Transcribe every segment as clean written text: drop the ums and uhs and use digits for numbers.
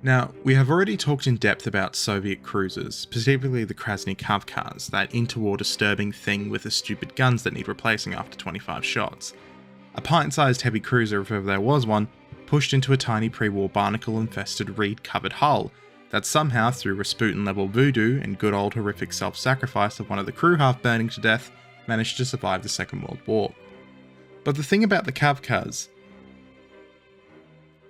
Now, we have already talked in depth about Soviet cruisers, specifically the Krasny Kavkaz, that interwar disturbing thing with the stupid guns that need replacing after 25 shots. A pint-sized heavy cruiser, if ever there was one, pushed into a tiny pre-war barnacle-infested reed-covered hull that somehow, through Rasputin-level voodoo and good old horrific self-sacrifice of one of the crew half burning to death, managed to survive the Second World War. But the thing about the Kavkaz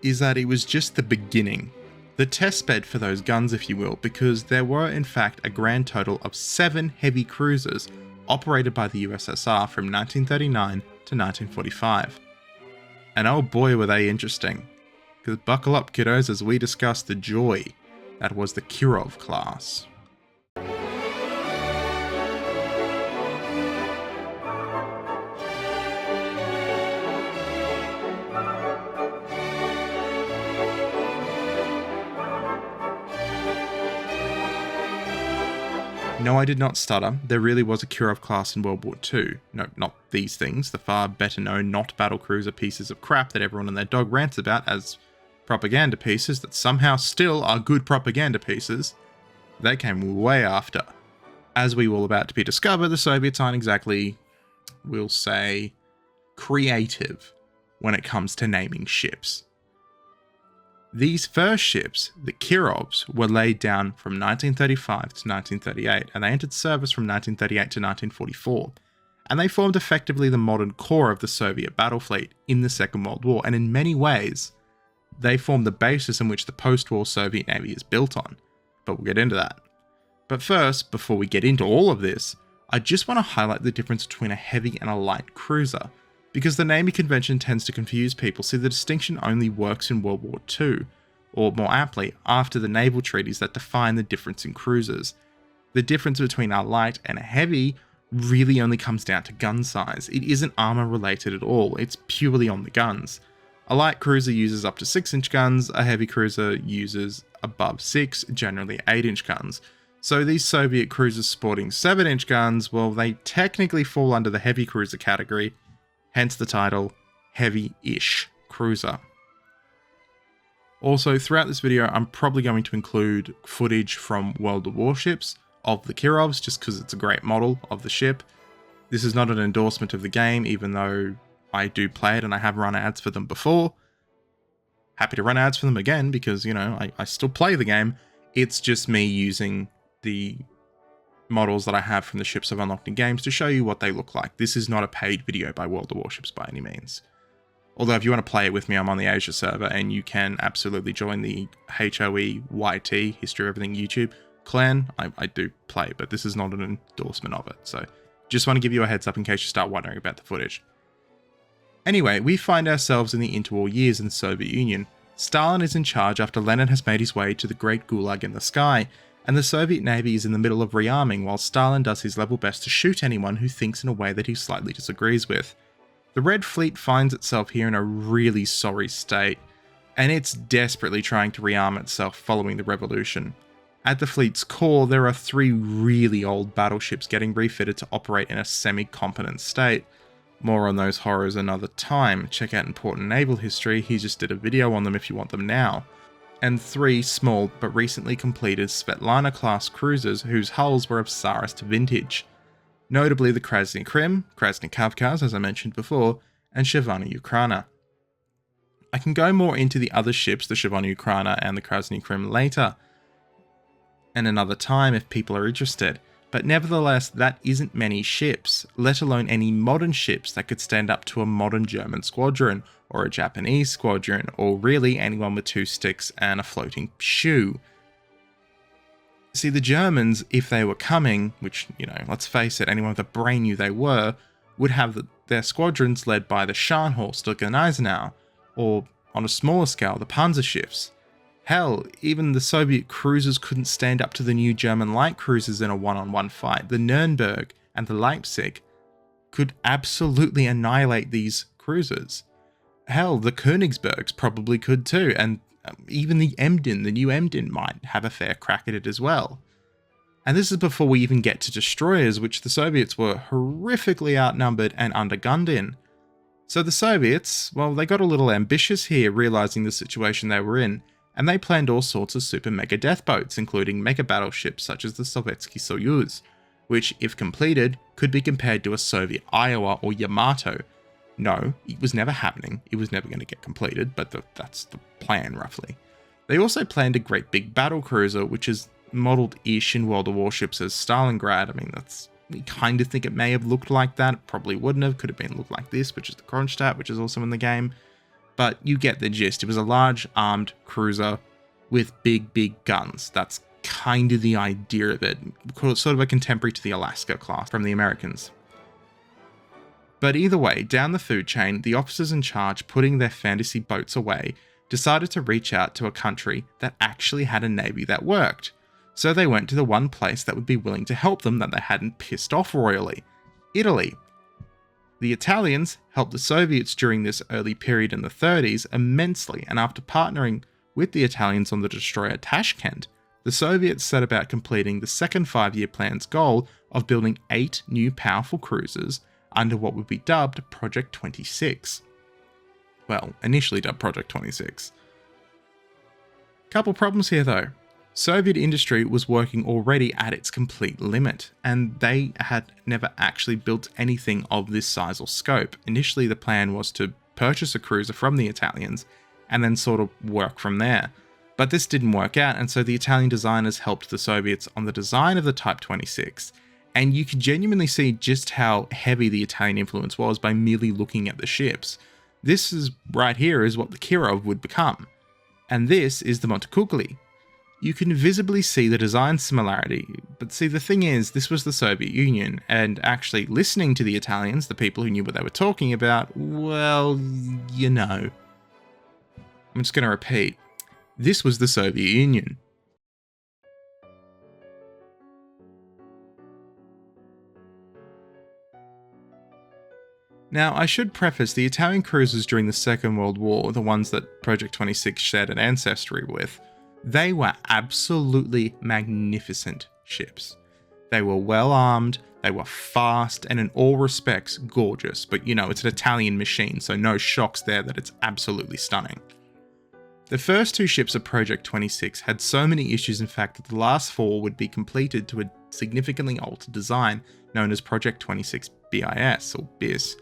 is that it was just the beginning. The testbed for those guns, if you will, because there were in fact a grand total of 7 heavy cruisers operated by the USSR from 1939 to 1945. And oh boy were they interesting, because buckle up kiddos as we discuss the joy that was the Kirov class. No, I did not stutter. There really was a Kirov class in World War II. No, not these things, the far better known not battlecruiser pieces of crap that everyone and their dog rants about as propaganda pieces that somehow still are good propaganda pieces. They came way after. As we will about to be discovered, the Soviets aren't exactly, we'll say, creative when it comes to naming ships. These first ships, the Kirovs, were laid down from 1935 to 1938, and they entered service from 1938 to 1944, and they formed effectively the modern core of the Soviet battle fleet in the Second World War, and in many ways, they formed the basis in which the post-war Soviet Navy is built on, but we'll get into that. But first, before we get into all of this, I just want to highlight the difference between a heavy and a light cruiser, because the naming convention tends to confuse people, so the distinction only works in World War II, or more aptly, after the naval treaties that define the difference in cruisers. The difference between a light and a heavy really only comes down to gun size. It isn't armor related at all, it's purely on the guns. A light cruiser uses up to 6-inch guns, a heavy cruiser uses above 6, generally 8-inch guns. So these Soviet cruisers sporting 7-inch guns, well, they technically fall under the heavy cruiser category, hence the title, Heavy-ish Cruiser. Also, throughout this video, I'm probably going to include footage from World of Warships of the Kirovs, just because it's a great model of the ship. This is not an endorsement of the game, even though I do play it and I have run ads for them before. Happy to run ads for them again, because, you know, I still play the game. It's just me using the models that I have from the ships I've unlocked in games to show you what they look like. This is not a paid video by World of Warships by any means. Although if you want to play it with me, I'm on the Asia server, and you can absolutely join the HOEYT, History of Everything YouTube clan. I do play, but this is not an endorsement of it. So just want to give you a heads up in case you start wondering about the footage. Anyway, we find ourselves in the interwar years in the Soviet Union. Stalin is in charge after Lenin has made his way to the Great Gulag in the sky, and the Soviet Navy is in the middle of rearming while Stalin does his level best to shoot anyone who thinks in a way that he slightly disagrees with. The Red Fleet finds itself here in a really sorry state, and it's desperately trying to rearm itself following the revolution. At the fleet's core, there are 3 really old battleships getting refitted to operate in a semi-competent state. More on those horrors another time. Check out Important Naval History, he just did a video on them if you want them now. And 3 small but recently completed Svetlana-class cruisers whose hulls were of Tsarist vintage. Notably the Krasny Krim, Krasny Kavkaz as I mentioned before, and Shivana Ukraina. I can go more into the other ships, the Shivana Ukraina and the Krasny Krim later, and another time if people are interested, but nevertheless that isn't many ships, let alone any modern ships that could stand up to a modern German squadron, or a Japanese squadron, or really anyone with 2 sticks and a floating shoe. See, the Germans, if they were coming, which, you know, let's face it, anyone with a brain knew they were, would have their squadrons led by the Scharnhorst or Gneisenau, or on a smaller scale, the Panzerschiffs. Hell, even the Soviet cruisers couldn't stand up to the new German light cruisers in a one-on-one fight. The Nürnberg and the Leipzig could absolutely annihilate these cruisers. Hell, the Königsbergs probably could too, and even the Emden, the new Emden, might have a fair crack at it as well. And this is before we even get to destroyers, which the Soviets were horrifically outnumbered and undergunned in. So the Soviets, well, they got a little ambitious here, realizing the situation they were in, and they planned all sorts of super mega death boats, including mega battleships such as the Sovietsky Soyuz, which, if completed, could be compared to a Soviet Iowa or Yamato. No, it was never happening, it was never going to get completed, but that's the plan roughly. They also planned a great big battle cruiser, which is modelled-ish in World of Warships as Stalingrad. I mean, we kind of think it may have looked like that, it probably wouldn't have, could have been looked like this, which is the Kronstadt, which is also in the game. But you get the gist, it was a large armed cruiser with big guns. That's kind of the idea of it, sort of a contemporary to the Alaska class from the Americans. But either way, down the food chain, the officers in charge putting their fantasy boats away decided to reach out to a country that actually had a navy that worked. So they went to the one place that would be willing to help them that they hadn't pissed off royally: Italy. The Italians helped the Soviets during this early period in the 30s immensely, and after partnering with the Italians on the destroyer Tashkent, the Soviets set about completing the second 5-year plan's goal of building 8 new powerful cruisers under what would be dubbed Project 26. Well, initially dubbed Project 26. Couple problems here though. Soviet industry was working already at its complete limit, and they had never actually built anything of this size or scope. Initially the plan was to purchase a cruiser from the Italians and then sort of work from there. But this didn't work out, and so the Italian designers helped the Soviets on the design of the Type 26. And you can genuinely see just how heavy the Italian influence was by merely looking at the ships. This is right here is what the Kirov would become. And this is the Montecuccoli. You can visibly see the design similarity, but see, the thing is, this was the Soviet Union, and actually listening to the Italians, the people who knew what they were talking about, well, you know. I'm just going to repeat. This was the Soviet Union. Now, I should preface, the Italian cruisers during the Second World War, the ones that Project 26 shared an ancestry with, they were absolutely magnificent ships. They were well armed, they were fast, and in all respects gorgeous, but you know, it's an Italian machine, so no shocks there that it's absolutely stunning. The first 2 ships of Project 26 had so many issues, in fact, that the last 4 would be completed to a significantly altered design known as Project 26 BIS or BIS.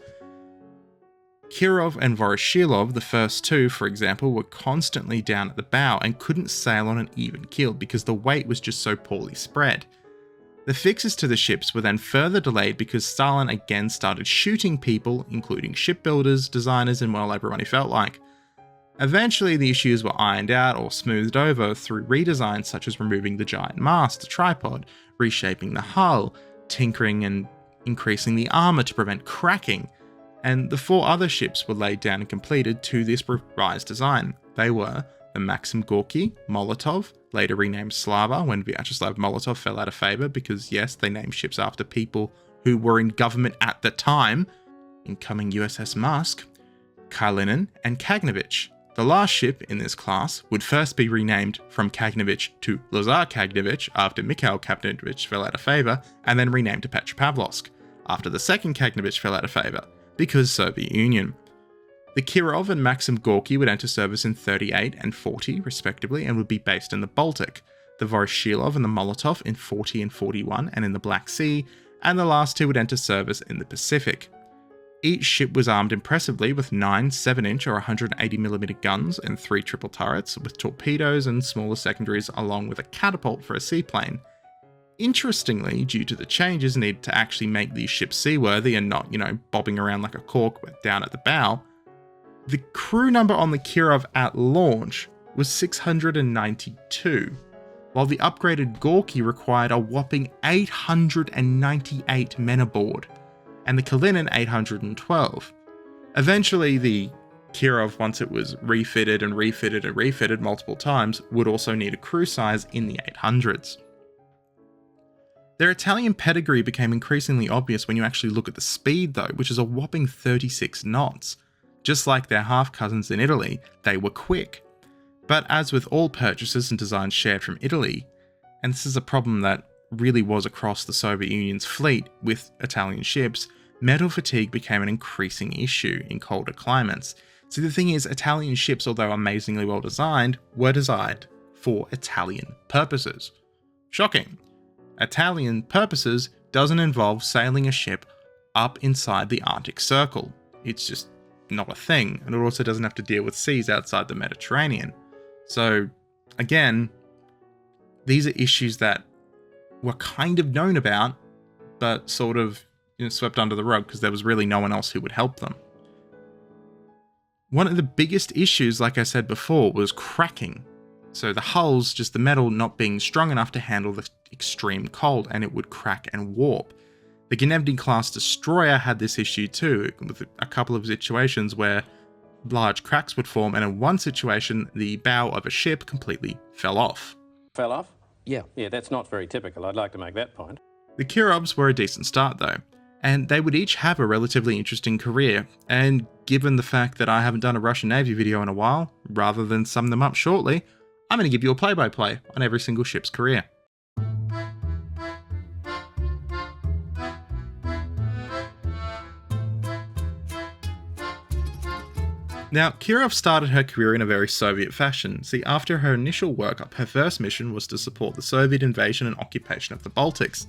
Kirov and Voroshilov, the first 2, for example, were constantly down at the bow and couldn't sail on an even keel because the weight was just so poorly spread. The fixes to the ships were then further delayed because Stalin again started shooting people, including shipbuilders, designers, and well, everyone he felt like. Eventually, the issues were ironed out or smoothed over through redesigns such as removing the giant mast, the tripod, reshaping the hull, tinkering and increasing the armour to prevent cracking, and the 4 other ships were laid down and completed to this revised design. They were the Maxim Gorky, Molotov, later renamed Slava when Vyacheslav Molotov fell out of favour because yes, they named ships after people who were in government at the time, incoming USS Musk, Kalinin and Kagnovich. The last ship in this class would first be renamed from Kagnovich to Lazar Kagnovich after Mikhail Kagnovich fell out of favour, and then renamed to Petropavlovsk after the second Kagnovich fell out of favour, because Soviet Union. The Kirov and Maxim Gorky would enter service in 38 and 40 respectively and would be based in the Baltic, the Voroshilov and the Molotov in 40 and 41 and in the Black Sea, and the last 2 would enter service in the Pacific. Each ship was armed impressively with 9 7-inch or 180mm guns and 3 triple turrets with torpedoes and smaller secondaries along with a catapult for a seaplane. Interestingly, due to the changes needed to actually make these ships seaworthy and not, bobbing around like a cork down at the bow, the crew number on the Kirov at launch was 692, while the upgraded Gorky required a whopping 898 men aboard, and the Kalinin 812. Eventually, the Kirov, once it was refitted and refitted and refitted multiple times, would also need a crew size in the 800s. Their Italian pedigree became increasingly obvious when you actually look at the speed though, which is a whopping 36 knots. Just like their half-cousins in Italy, they were quick. But as with all purchases and designs shared from Italy, and this is a problem that really was across the Soviet Union's fleet with Italian ships, metal fatigue became an increasing issue in colder climates, See, the thing is, Italian ships, although amazingly well designed, were designed for Italian purposes. Shocking. Italian purposes doesn't involve sailing a ship up inside the Arctic Circle. It's just not a thing, and it also doesn't have to deal with seas outside the Mediterranean. So, again, these are issues that were kind of known about, but sort of swept under the rug because there was really no one else who would help them. One of the biggest issues, like I said before, was cracking. So the hulls, just the metal not being strong enough to handle the extreme cold, and it would crack and warp. The Gnezdny-class destroyer had this issue too, with a couple of situations where large cracks would form, and in one situation, the bow of a ship completely fell off. Fell off? Yeah, that's not very typical. I'd like to make that point. The Kirovs were a decent start though, and they would each have a relatively interesting career, and given the fact that I haven't done a Russian Navy video in a while, rather than sum them up shortly, I'm going to give you a play-by-play on every single ship's career. Now, Kirov started her career in a very Soviet fashion. See, after her initial workup, her first mission was to support the Soviet invasion and occupation of the Baltics,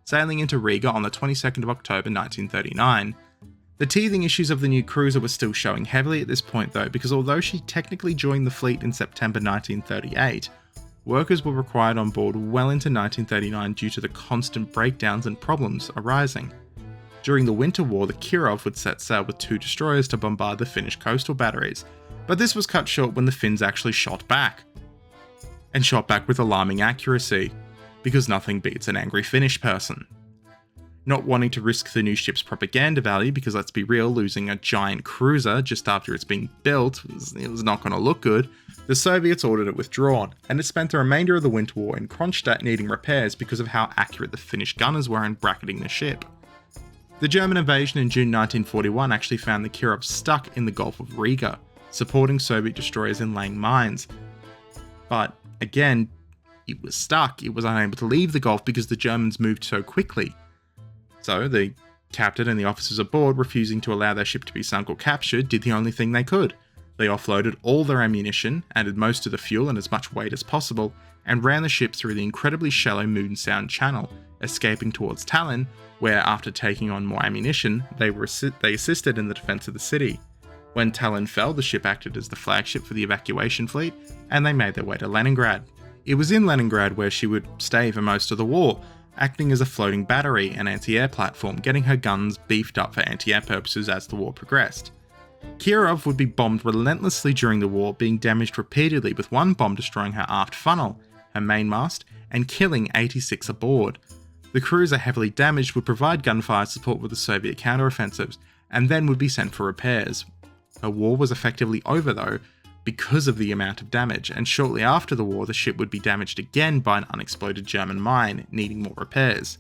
sailing into Riga on the 22nd of October 1939. The teething issues of the new cruiser were still showing heavily at this point though, because although she technically joined the fleet in September 1938, workers were required on board well into 1939 due to the constant breakdowns and problems arising. During the Winter War, the Kirov would set sail with 2 destroyers to bombard the Finnish coastal batteries, but this was cut short when the Finns actually shot back. And shot back with alarming accuracy, because nothing beats an angry Finnish person. Not wanting to risk the new ship's propaganda value, because let's be real, losing a giant cruiser just after it's being built, it was not going to look good, the Soviets ordered it withdrawn, and it spent the remainder of the Winter War in Kronstadt needing repairs because of how accurate the Finnish gunners were in bracketing the ship. The German invasion in June 1941 actually found the Kirov stuck in the Gulf of Riga, supporting Soviet destroyers in laying mines. But again, it was stuck, it was unable to leave the Gulf because the Germans moved so quickly. So the captain and the officers aboard, refusing to allow their ship to be sunk or captured, did the only thing they could. They offloaded all their ammunition, added most of the fuel and as much weight as possible, and ran the ship through the incredibly shallow Moon Sound Channel, escaping towards Tallinn, where after taking on more ammunition, they assisted in the defense of the city. When Tallinn fell, the ship acted as the flagship for the evacuation fleet, and they made their way to Leningrad. It was in Leningrad where she would stay for most of the war, acting as a floating battery and anti-air platform, getting her guns beefed up for anti-air purposes as the war progressed. Kirov would be bombed relentlessly during the war, being damaged repeatedly, with one bomb destroying her aft funnel, her mainmast, and killing 86 aboard. The cruiser, heavily damaged, would provide gunfire support with the Soviet counteroffensives, and then would be sent for repairs. Her war was effectively over though, because of the amount of damage, and shortly after the war the ship would be damaged again by an unexploded German mine, needing more repairs.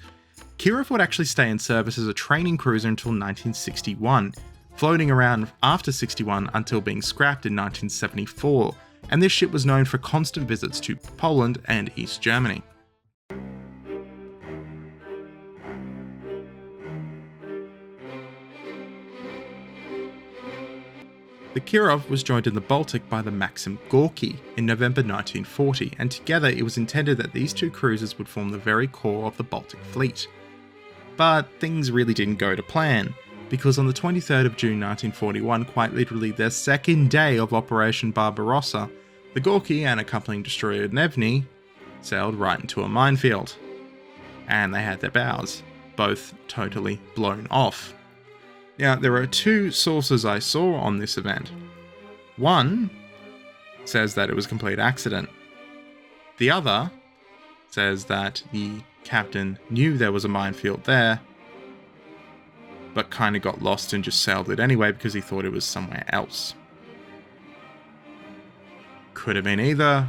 Kirov would actually stay in service as a training cruiser until 1961, floating around after 61 until being scrapped in 1974, and this ship was known for constant visits to Poland and East Germany. The Kirov was joined in the Baltic by the Maxim Gorky in November 1940, and together it was intended that these 2 cruisers would form the very core of the Baltic fleet. But things really didn't go to plan, because on the 23rd of June 1941, quite literally their second day of Operation Barbarossa, the Gorky and accompanying destroyer Gnezdny sailed right into a minefield. And they had their bows, both totally blown off. Now, there are 2 sources I saw on this event. One says that it was a complete accident. The other says that the captain knew there was a minefield there, but kind of got lost and just sailed it anyway because he thought it was somewhere else. Could have been either.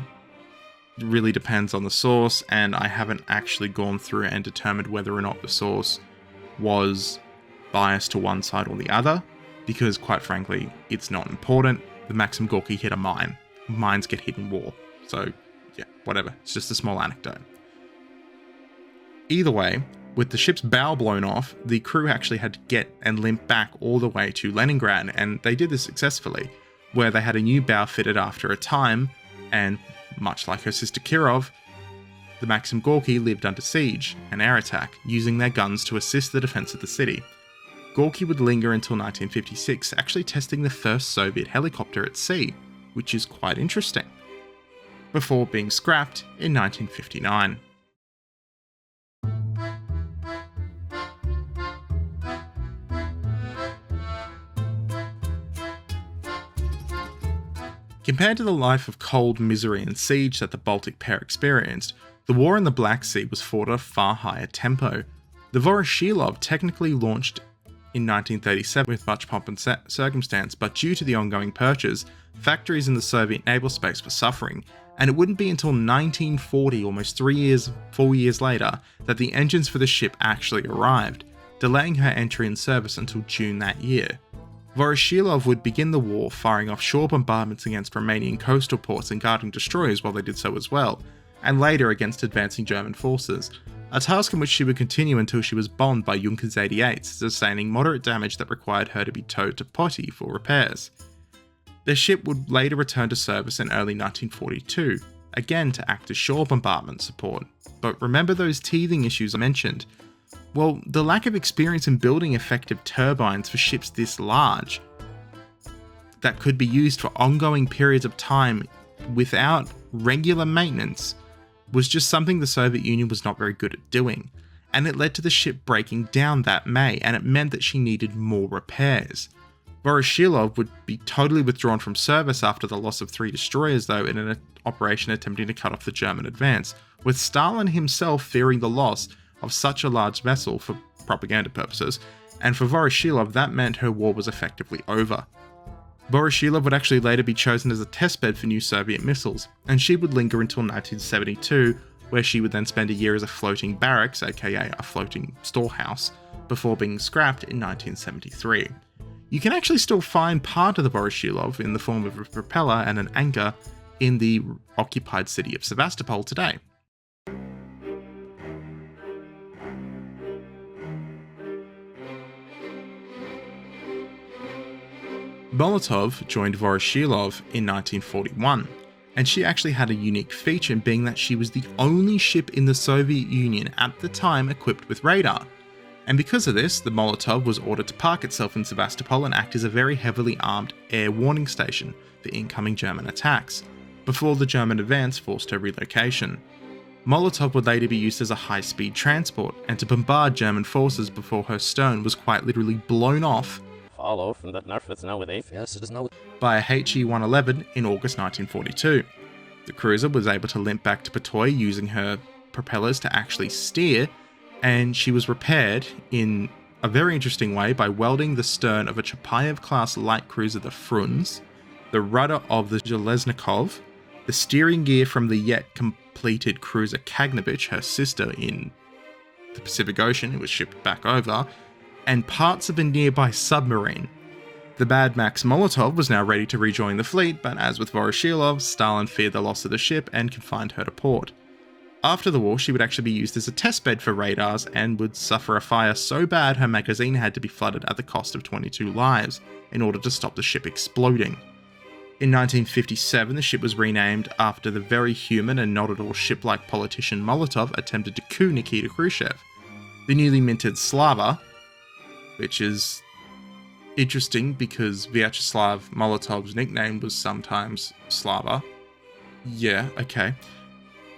It really depends on the source, and I haven't actually gone through and determined whether or not the source was biased to one side or the other, because quite frankly, it's not important. The Maxim Gorky hit a mine. Mines get hit in war. So yeah, whatever. It's just a small anecdote. Either way, with the ship's bow blown off, the crew actually had to get and limp back all the way to Leningrad, and they did this successfully. where they had a new bow fitted after a time, and much like her sister Kirov, the Maxim Gorky lived under siege and air attack, using their guns to assist the defense of the city. Gorky would linger until 1956, actually testing the first Soviet helicopter at sea, which is quite interesting, before being scrapped in 1959. Compared to the life of cold misery and siege that the Baltic pair experienced, the war in the Black Sea was fought at a far higher tempo. The Voroshilov technically launched in 1937 with much pomp and circumstance, but due to the ongoing purges, factories in the Soviet naval space were suffering, and it wouldn't be until 1940, almost 4 years later, that the engines for the ship actually arrived, delaying her entry in service until June that year. Voroshilov would begin the war firing offshore bombardments against Romanian coastal ports and guarding destroyers while they did so as well, and later against advancing German forces, a task in which she would continue until she was bombed by Junkers 88s, sustaining moderate damage that required her to be towed to Poti for repairs. The ship would later return to service in early 1942, again to act as shore bombardment support. But remember those teething issues I mentioned? Well, the lack of experience in building effective turbines for ships this large that could be used for ongoing periods of time without regular maintenance was just something the Soviet Union was not very good at doing, and it led to the ship breaking down that May, and it meant that she needed more repairs. Voroshilov would be totally withdrawn from service after the loss of 3 destroyers though in an operation attempting to cut off the German advance, with Stalin himself fearing the loss of such a large vessel for propaganda purposes, and for Voroshilov that meant her war was effectively over. Voroshilov would actually later be chosen as a testbed for new Soviet missiles, and she would linger until 1972, where she would then spend a year as a floating barracks, aka a floating storehouse, before being scrapped in 1973. You can actually still find part of the Voroshilov in the form of a propeller and an anchor in the occupied city of Sevastopol today. Molotov joined Voroshilov in 1941, and she actually had a unique feature being that she was the only ship in the Soviet Union at the time equipped with radar. And because of this, the Molotov was ordered to park itself in Sevastopol and act as a very heavily armed air warning station for incoming German attacks, before the German advance forced her relocation. Molotov would later be used as a high-speed transport and to bombard German forces before her stern was quite literally blown off by a HE-111 in August 1942. The cruiser was able to limp back to Patoy using her propellers to actually steer, and she was repaired in a very interesting way by welding the stern of a Chapayev-class light cruiser, the Frunz, the rudder of the Zheleznikov, the steering gear from the yet completed cruiser Kagnovich, her sister in the Pacific Ocean, who was shipped back over, and parts of a nearby submarine. The Bad Max Molotov was now ready to rejoin the fleet, but as with Voroshilov, Stalin feared the loss of the ship and confined her to port. After the war, she would actually be used as a testbed for radars and would suffer a fire so bad her magazine had to be flooded at the cost of 22 lives in order to stop the ship exploding. In 1957, the ship was renamed after the very human and not at all ship-like politician Molotov attempted to coup Nikita Khrushchev. The newly minted Slava, which is interesting because Vyacheslav Molotov's nickname was sometimes Slava. Yeah, okay.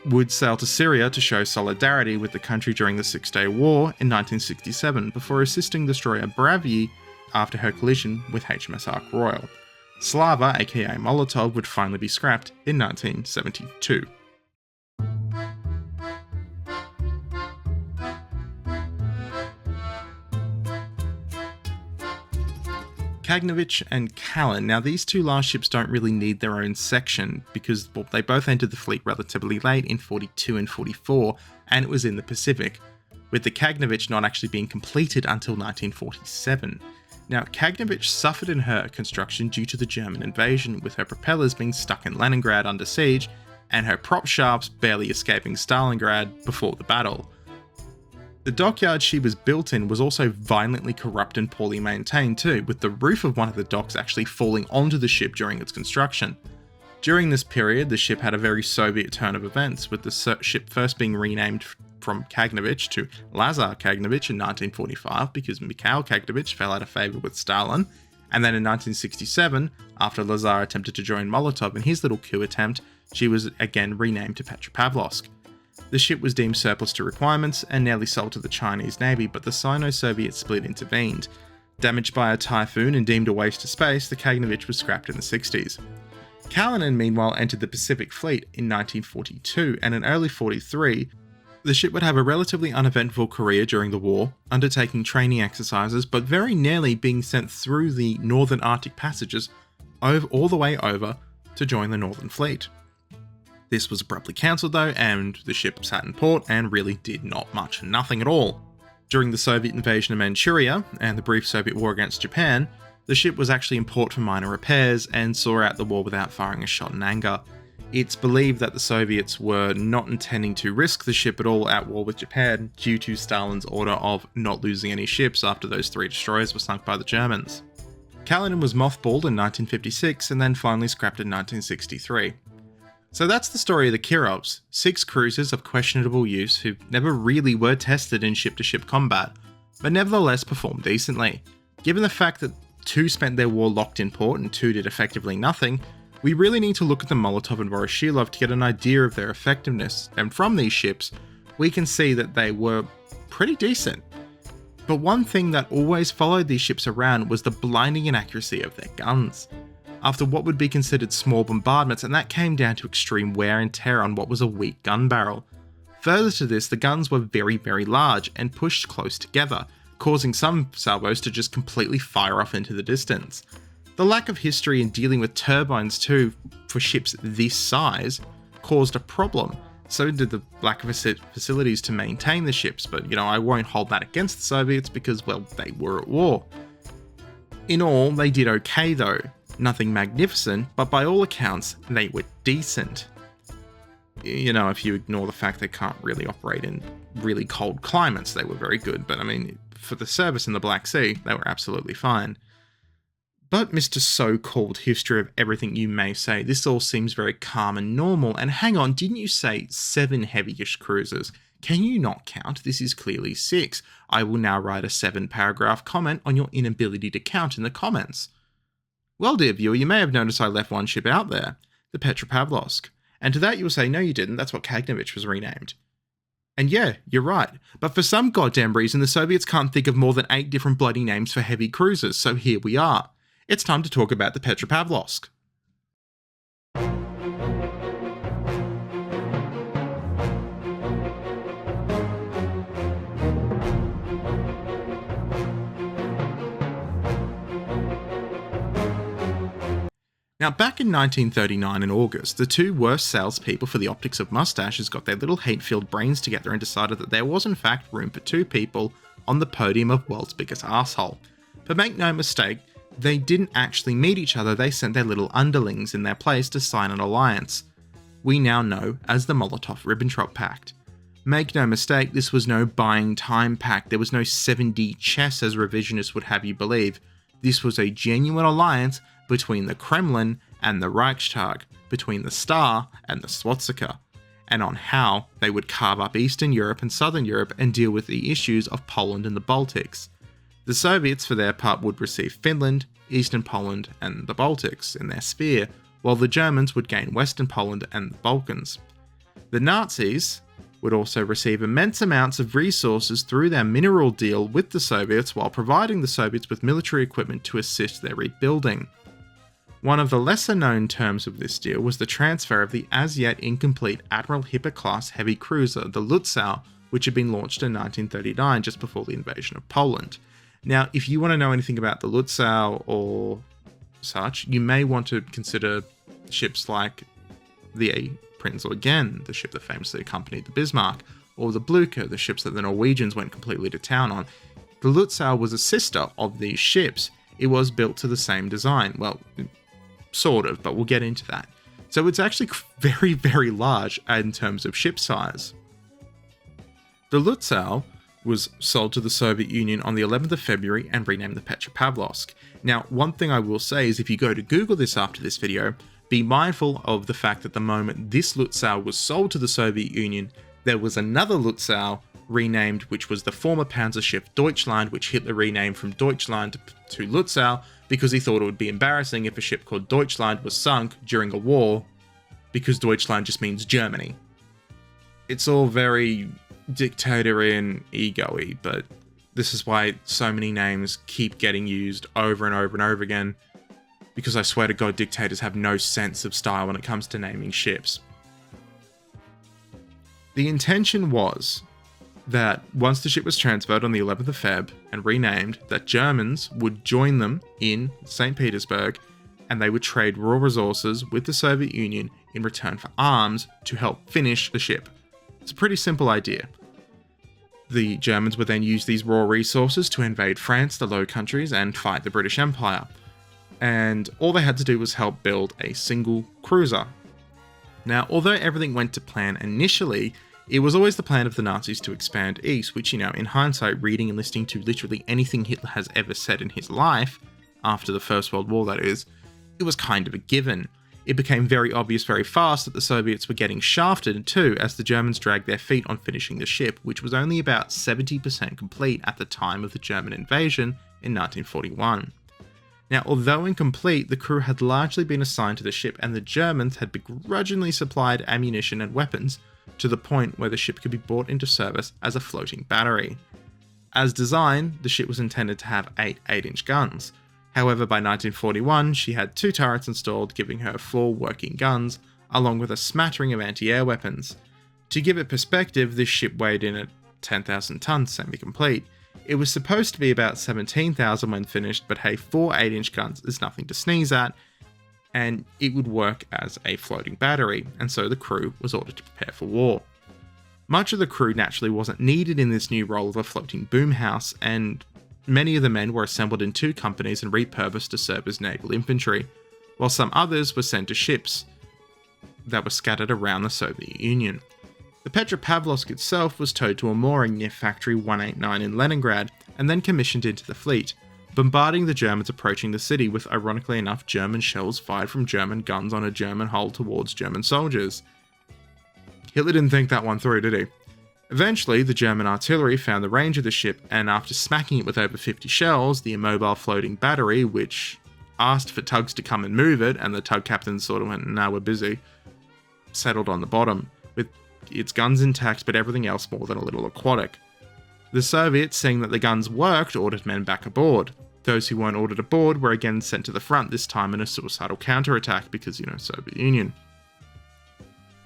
Would sail to Syria to show solidarity with the country during the Six-Day War in 1967 before assisting destroyer Bravyi after her collision with HMS Ark Royal. Slava, aka Molotov, would finally be scrapped in 1972. Kagnovich and Kalin. Now these two last ships don't really need their own section because they both entered the fleet relatively late in 42 and 44, and it was in the Pacific, with the Kagnovich not actually being completed until 1947. Now Kagnovich suffered in her construction due to the German invasion, with her propellers being stuck in Leningrad under siege and her prop shafts barely escaping Stalingrad before the battle. The dockyard she was built in was also violently corrupt and poorly maintained too, with the roof of one of the docks actually falling onto the ship during its construction. During this period, the ship had a very Soviet turn of events, with the ship first being renamed from Kagnovich to Lazar Kagnovich in 1945 because Mikhail Kagnovich fell out of favour with Stalin, and then in 1967, after Lazar attempted to join Molotov in his little coup attempt, she was again renamed to Petropavlovsk. The ship was deemed surplus to requirements and nearly sold to the Chinese Navy, but the Sino-Soviet split intervened. Damaged by a typhoon and deemed a waste of space, the Kagnovich was scrapped in the 60s. Kalinin meanwhile entered the Pacific Fleet in 1942, and in early 43, the ship would have a relatively uneventful career during the war, undertaking training exercises, but very nearly being sent through the northern Arctic passages all the way over to join the Northern Fleet. This was abruptly cancelled though, and the ship sat in port and really did nothing at all. During the Soviet invasion of Manchuria and the brief Soviet war against Japan, the ship was actually in port for minor repairs and saw out the war without firing a shot in anger. It's believed that the Soviets were not intending to risk the ship at all at war with Japan due to Stalin's order of not losing any ships after those 3 destroyers were sunk by the Germans. Kalinin was mothballed in 1956 and then finally scrapped in 1963. So that's the story of the Kirovs, 6 cruisers of questionable use who never really were tested in ship-to-ship combat, but nevertheless performed decently. Given the fact that 2 spent their war locked in port and 2 did effectively nothing, we really need to look at the Molotov and Voroshilov to get an idea of their effectiveness, and from these ships, we can see that they were pretty decent. But one thing that always followed these ships around was the blinding inaccuracy of their guns. After what would be considered small bombardments, and that came down to extreme wear and tear on what was a weak gun barrel. Further to this, the guns were very, very large and pushed close together, causing some salvos to just completely fire off into the distance. The lack of history in dealing with turbines too for ships this size caused a problem. So did the lack of facilities to maintain the ships, but I won't hold that against the Soviets because, well, they were at war. In all, they did okay though. Nothing magnificent, but by all accounts, they were decent. If you ignore the fact they can't really operate in really cold climates, they were very good, but for the service in the Black Sea, they were absolutely fine. But Mr. So-called history of everything you may say, this all seems very calm and normal, and hang on, didn't you say 7 heavyish cruisers? Can you not count? This is clearly 6. I will now write a 7-paragraph comment on your inability to count in the comments. Well, dear viewer, you may have noticed I left one ship out there, the Petropavlovsk. And to that you will say, no you didn't, that's what Kagnovich was renamed. And yeah, you're right, but for some goddamn reason the Soviets can't think of more than 8 different bloody names for heavy cruisers, so here we are. It's time to talk about the Petropavlovsk. Now, back in 1939 in August, the 2 worst salespeople for the optics of mustaches got their little hate-filled brains together and decided that there was in fact room for 2 people on the podium of world's biggest arsehole. But make no mistake, they didn't actually meet each other, they sent their little underlings in their place to sign an alliance. We now know as the Molotov-Ribbentrop Pact. Make no mistake, this was no buying time pact, there was no 7D chess as revisionists would have you believe. This was a genuine alliance between the Kremlin and the Reichstag, between the Star and the Swastika, and on how they would carve up Eastern Europe and Southern Europe and deal with the issues of Poland and the Baltics. The Soviets, for their part, would receive Finland, Eastern Poland, and the Baltics in their sphere, while the Germans would gain Western Poland and the Balkans. The Nazis would also receive immense amounts of resources through their mineral deal with the Soviets while providing the Soviets with military equipment to assist their rebuilding. One of the lesser known terms of this deal was the transfer of the as yet incomplete Admiral Hipper-class heavy cruiser, the Lutzow, which had been launched in 1939 just before the invasion of Poland. Now, if you want to know anything about the Lutzow or such, you may want to consider ships like the Prinz Eugen, the ship that famously accompanied the Bismarck, or the Blucher, the ships that the Norwegians went completely to town on. The Lutzow was a sister of these ships. It was built to the same design. Well, sort of, but we'll get into that. So it's actually very, very large in terms of ship size. The Lutzow was sold to the Soviet Union on the 11th of February and renamed the Petropavlovsk. Now, one thing I will say is if you go to Google this after this video, be mindful of the fact that the moment this Lutzow was sold to the Soviet Union, there was another Lutzow renamed, which was the former Panzer ship Deutschland, which Hitler renamed from Deutschland to Lutzow because he thought it would be embarrassing if a ship called Deutschland was sunk during a war, because Deutschland just means Germany. It's all very dictatorial, ego-y, but this is why so many names keep getting used over and over and over again, because I swear to God, dictators have no sense of style when it comes to naming ships. The intention was that once the ship was transferred on the 11th of Feb and renamed, that Germans would join them in St. Petersburg and they would trade raw resources with the Soviet Union in return for arms to help finish the ship. It's a pretty simple idea. The Germans would then use these raw resources to invade France, the Low Countries, and fight the British Empire. And all they had to do was help build a single cruiser. Now, although everything went to plan initially, it was always the plan of the Nazis to expand east, which, in hindsight, reading and listening to literally anything Hitler has ever said in his life, after the First World War that is, it was kind of a given. It became very obvious very fast that the Soviets were getting shafted too, as the Germans dragged their feet on finishing the ship, which was only about 70% complete at the time of the German invasion in 1941. Now, although incomplete, the crew had largely been assigned to the ship, and the Germans had begrudgingly supplied ammunition and weapons to the point where the ship could be brought into service as a floating battery. As designed, the ship was intended to have 8 8-inch guns. However, by 1941, she had 2 turrets installed, giving her 4 working guns, along with a smattering of anti-air weapons. To give it perspective, this ship weighed in at 10,000 tons semi-complete. It was supposed to be about 17,000 when finished, but hey, 4 8-inch guns is nothing to sneeze at, and it would work as a floating battery, and so the crew was ordered to prepare for war. Much of the crew naturally wasn't needed in this new role of a floating boomhouse, and many of the men were assembled in 2 companies and repurposed to serve as naval infantry, while some others were sent to ships that were scattered around the Soviet Union. The Petropavlovsk itself was towed to a mooring near Factory 189 in Leningrad and then commissioned into the fleet, bombarding the Germans approaching the city with, ironically enough, German shells fired from German guns on a German hull towards German soldiers. Hitler didn't think that one through, did he? Eventually, the German artillery found the range of the ship, and after smacking it with over 50 shells, the immobile floating battery, which asked for tugs to come and move it, and the tug captains sort of went, "Nah, we're busy," settled on the bottom, with its guns intact but everything else more than a little aquatic. The Soviets, seeing that the guns worked, ordered men back aboard. Those who weren't ordered aboard were again sent to the front, this time in a suicidal counterattack because, Soviet Union.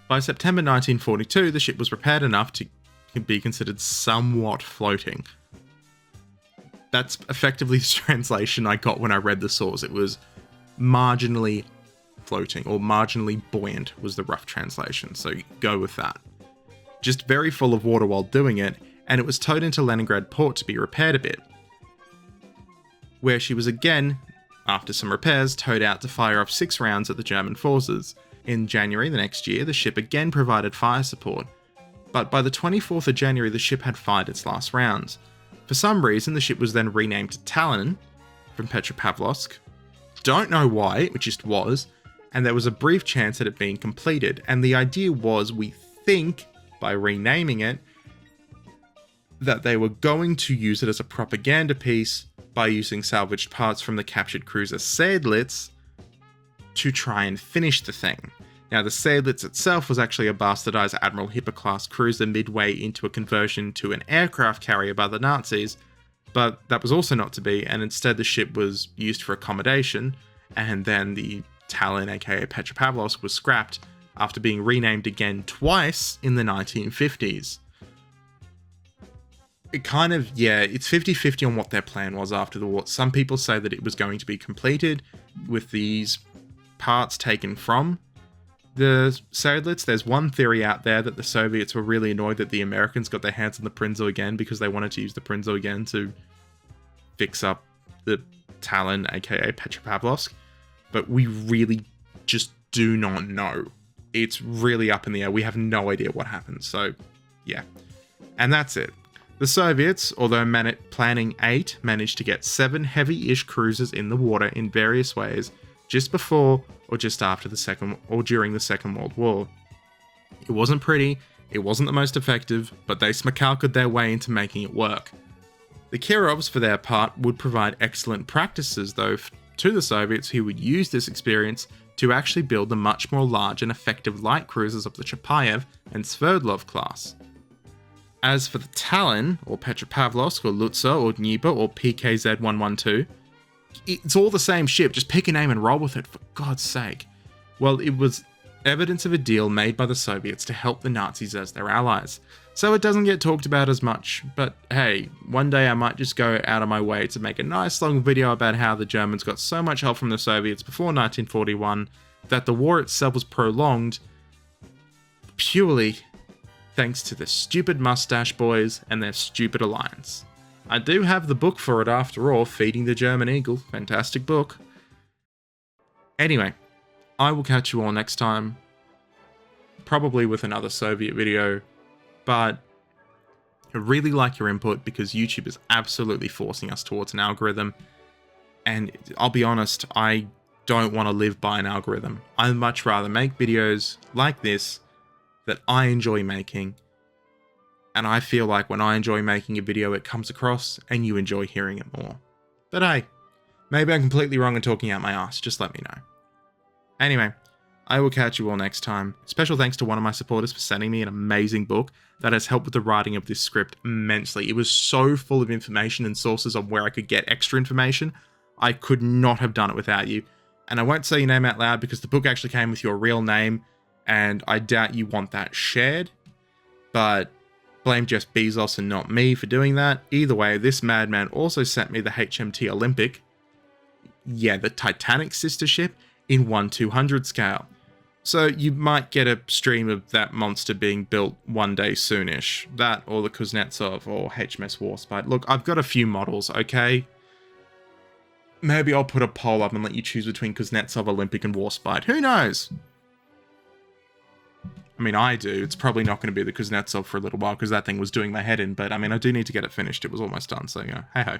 By September 1942, the ship was repaired enough to be considered somewhat floating. That's effectively the translation I got when I read the source. It was marginally floating, or marginally buoyant was the rough translation, so go with that. Just very full of water while doing it, and it was towed into Leningrad port to be repaired a bit, where she was again, after some repairs, towed out to fire off 6 rounds at the German forces. In January the next year, the ship again provided fire support, but by the 24th of January the ship had fired its last rounds. For some reason, the ship was then renamed to Tallinn from Petropavlovsk. Don't know why, it just was, and there was a brief chance at it being completed, and the idea was, we think, by renaming it, that they were going to use it as a propaganda piece by using salvaged parts from the captured cruiser Seydlitz to try and finish the thing. Now, the Seydlitz itself was actually a bastardized Admiral Hipper-class cruiser midway into a conversion to an aircraft carrier by the Nazis, but that was also not to be, and instead the ship was used for accommodation, and then the Tallinn, aka Petropavlovsk, was scrapped after being renamed again twice in the 1950s. It kind of, it's 50-50 on what their plan was after the war. Some people say that it was going to be completed with these parts taken from the Seydlitz. There's one theory out there that the Soviets were really annoyed that the Americans got their hands on the Prinzel again because they wanted to use the Prinzel again to fix up the Tallinn, aka Petropavlovsk. But we really just do not know. It's really up in the air. We have no idea what happened. So, yeah. And that's it. The Soviets, although planning 8, managed to get 7 heavy-ish cruisers in the water in various ways just before or just after during the Second World War. It wasn't pretty, it wasn't the most effective, but they smakalkaed their way into making it work. The Kirovs, for their part, would provide excellent practices, though, to the Soviets, who would use this experience to actually build the much more large and effective light cruisers of the Chapayev and Sverdlov class. As for the Talon, or Petropavlovsk, or Lutza, or Dnieper, or PKZ-112, it's all the same ship, just pick a name and roll with it, for God's sake. Well, it was evidence of a deal made by the Soviets to help the Nazis as their allies, so it doesn't get talked about as much, but hey, one day I might just go out of my way to make a nice long video about how the Germans got so much help from the Soviets before 1941 that the war itself was prolonged purely thanks to the stupid mustache boys and their stupid alliance. I do have the book for it after all, Feeding the German Eagle, fantastic book. Anyway, I will catch you all next time, probably with another Soviet video, but I really like your input because YouTube is absolutely forcing us towards an algorithm, and I'll be honest, I don't want to live by an algorithm. I'd much rather make videos like this that I enjoy making, and I feel like when I enjoy making a video it comes across and you enjoy hearing it more. But hey, maybe I'm completely wrong and talking out my ass, just let me know. Anyway, I will catch you all next time. Special thanks to one of my supporters for sending me an amazing book that has helped with the writing of this script immensely. It was so full of information and sources on where I could get extra information. I could not have done it without you. And I won't say your name out loud because the book actually came with your real name, and I doubt you want that shared. But blame Jeff Bezos and not me for doing that. Either way, this madman also sent me the HMT Olympic. Yeah, the Titanic sister ship in 1/200 scale. So you might get a stream of that monster being built one day soonish. That or the Kuznetsov or HMS Warspite. Look, I've got a few models, okay? Maybe I'll put a poll up and let you choose between Kuznetsov, Olympic, and Warspite. Who knows? I mean, I do. It's probably not going to be the Kuznetsov for a little while because that thing was doing my head in. But I mean, I do need to get it finished. It was almost done. So, hey ho.